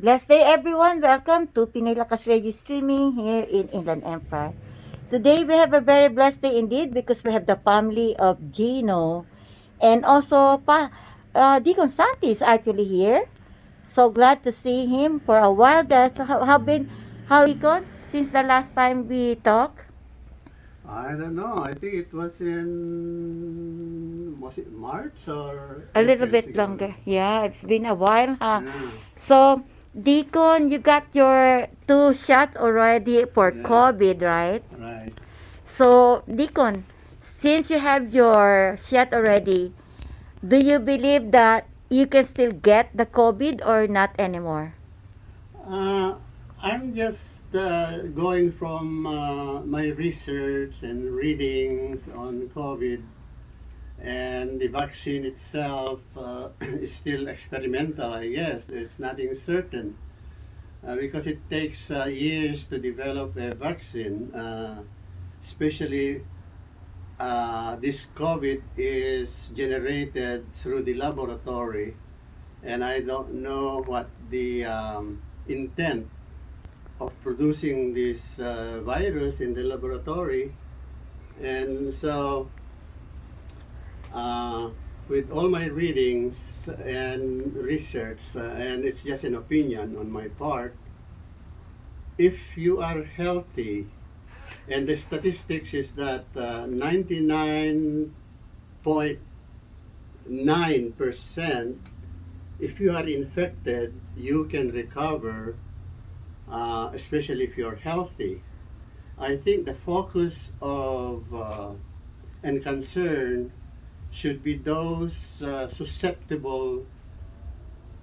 Blessed day everyone, welcome to Pinoy Lakas Radio Streaming here in Inland Empire. Today we have a very blessed day indeed because we have the family of Gino and also Deacon Santi is actually here. So glad to see him for a while. That's how Deacon since the last time we talked? I don't know. I think it was was it March or A little April bit ago? longer. Yeah, it's been a while, huh? Yeah, So Deacon, you got your 2 shots already for yeah, COVID, right? right. So, Deacon, since you have your shot already, do you believe that you can still get the COVID or not anymore? Uh, I'm just going from my research and readings on COVID, and the vaccine itself is still experimental, I guess. There's nothing certain because it takes years to develop a vaccine, especially this COVID is generated through the laboratory, and I don't know what the intent of producing this virus in the laboratory. And so, uh, with all my readings and research, and it's just an opinion on my part, if you are healthy, and the statistics is that 99.9%, if you are infected, you can recover, especially if you're healthy. I think the focus of and concern should be those susceptible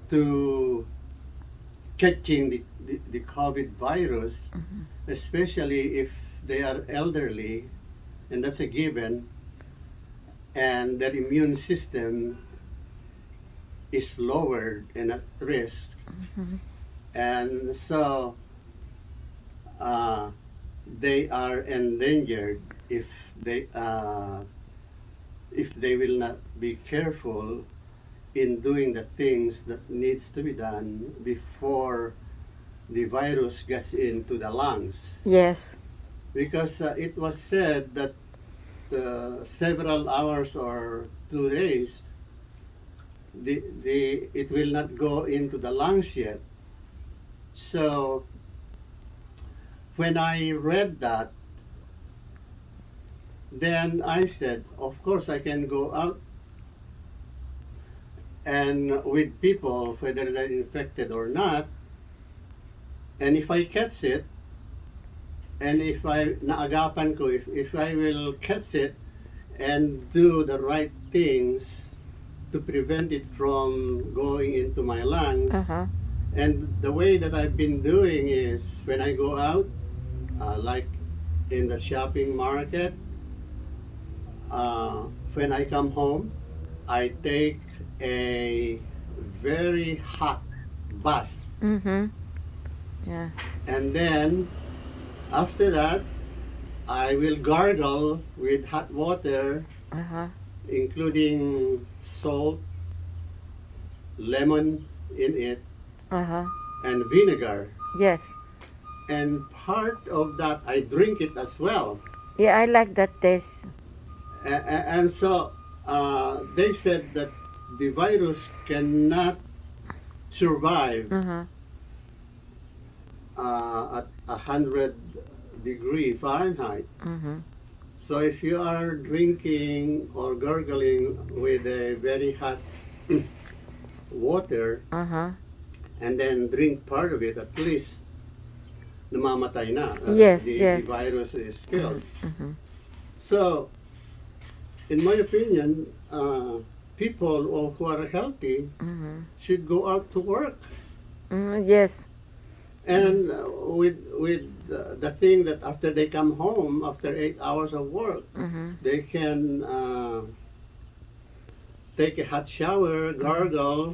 to catching the COVID virus, especially if they are elderly, and that's a given, and their immune system is lowered and at risk. And so they are endangered if they will not be careful in doing the things that needs to be done before the virus gets into the lungs. Yes. Because it was said that several hours or 2 days, it will not go into the lungs yet. So when I read that, then I said, of course I can go out and with people, whether they're infected or not, and if I catch it, and if I naagapan ko, if I will catch it and do the right things to prevent it from going into my lungs, and the way that I've been doing is when I go out, like in the shopping market, when I come home, I take a very hot bath, Mm-hmm. Yeah. and then after that, I will gargle with hot water, Uh-huh. including salt, lemon in it, Uh-huh. and vinegar. Yes. And part of that, I drink it as well. Yeah, I like that taste. And so they said that the virus cannot survive Uh-huh. at 100 degree Fahrenheit. Mm-hmm. So if you are drinking or gargling with a very hot water Uh-huh. and then drink part of it, at least namamatay na. Yes, the yes. virus is killed. Mm-hmm. So, in my opinion, people who are healthy Mm-hmm. should go out to work. Yes. And with the thing that after they come home, after 8 hours of work, Mm-hmm. they can take a hot shower, gargle,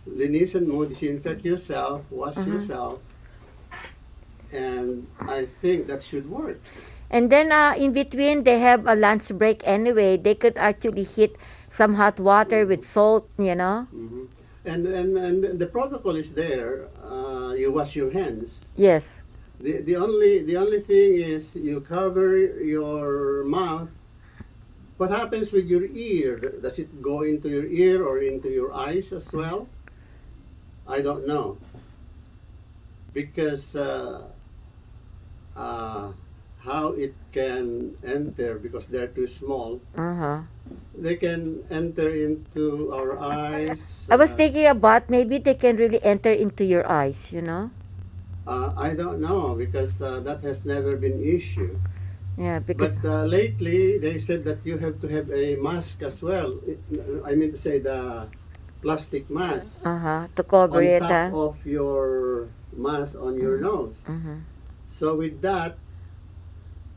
linisan mo, disinfect yourself, wash yourself, and I think that should work. And then in between, they have a lunch break anyway. They could actually heat some hot water with salt, you know. And the protocol is there. you wash your hands. Yes. The only thing is you cover your mouth. What happens with your ear? Does it go into your ear or into your eyes as well? I don't know, because how it can enter, because they're too small. They can enter into our eyes. I was thinking about maybe they can really enter into your eyes, you know? I don't know, because that has never been issue. Yeah, because But lately they said that you have to have a mask as well. I mean to say the plastic mask to cover on it, top of your mask on your nose. So with that,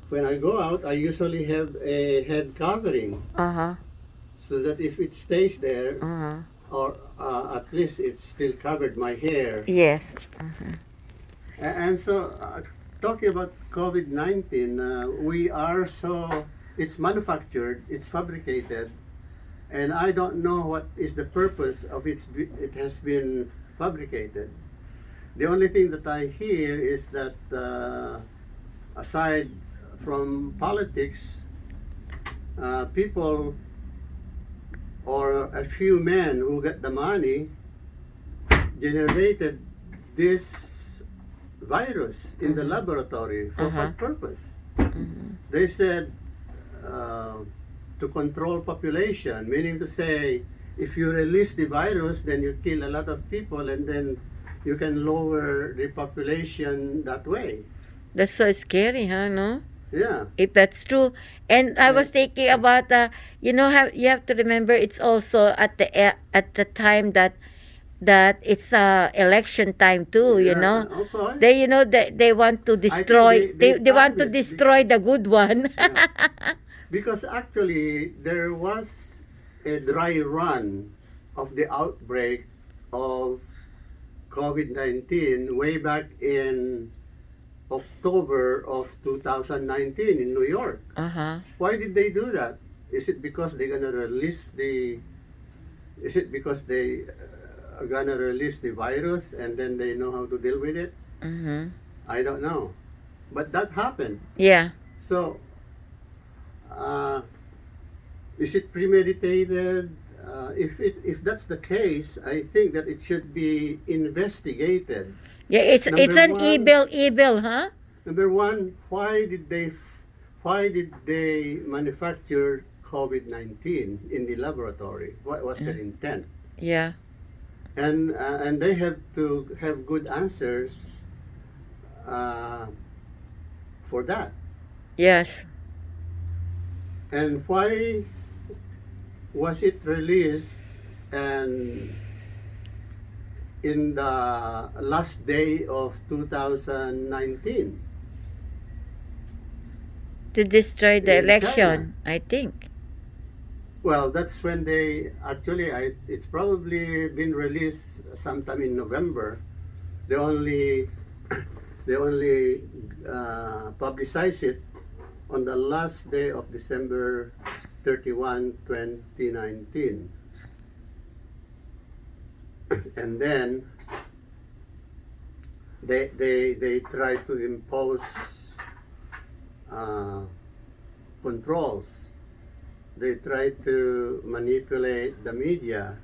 when I go out, I usually have a head covering, so that if it stays there, or at least it's still covered my hair. Yes. And so, talking about COVID-19, we are so, it's manufactured, it's fabricated, and I don't know what is the purpose of it has been fabricated. The only thing that I hear is that aside from politics, people or a few men who get the money generated this virus in the laboratory. For what purpose? They said to control population, meaning to say, if you release the virus, then you kill a lot of people, and then you can lower the population that way. That's so scary, huh? No? Yeah. If that's true. And I was thinking about you have to remember it's also at the time that it's election time too, you know. Okay. They want to destroy they want to destroy the good one. Yeah. Because actually there was a dry run of the outbreak of COVID-19 way back in October of 2019 in New York. Why did they do that? Is it because they're gonna release the? Is it because they are gonna release the virus and then they know how to deal with it? I don't know, but that happened. Yeah. So, is it premeditated? If that's the case, I think that it should be investigated. Yeah, it's an evil, huh? Number one, why did they manufacture COVID-19 in the laboratory? What was their intent? Yeah. And they have to have good answers for that. Yes. And why was it released and in the last day of 2019? To destroy the In election, I think. Well, that's when they actually, it's probably been released sometime in November. They only publicize it on the last day of December 31, 2019. And then they try to impose controls. They try to manipulate the media.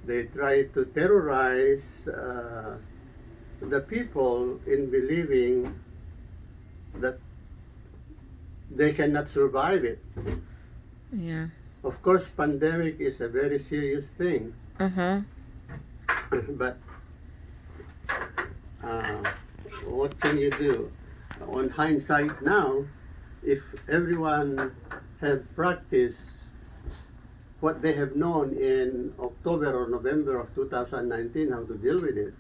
They try to terrorize the people in believing that they cannot survive it. Yeah. Of course, pandemic is a very serious thing. But what can you do? On hindsight now, if everyone had practiced what they have known in October or November of 2019, how to deal with it,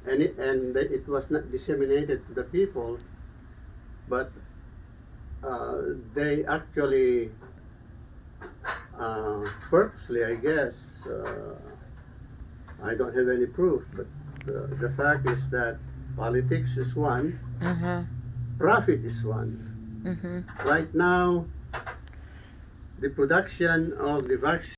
and it was not disseminated to the people, but they actually purposely, I guess, I don't have any proof, but the fact is that politics is one, profit is one. Right now, the production of the vaccine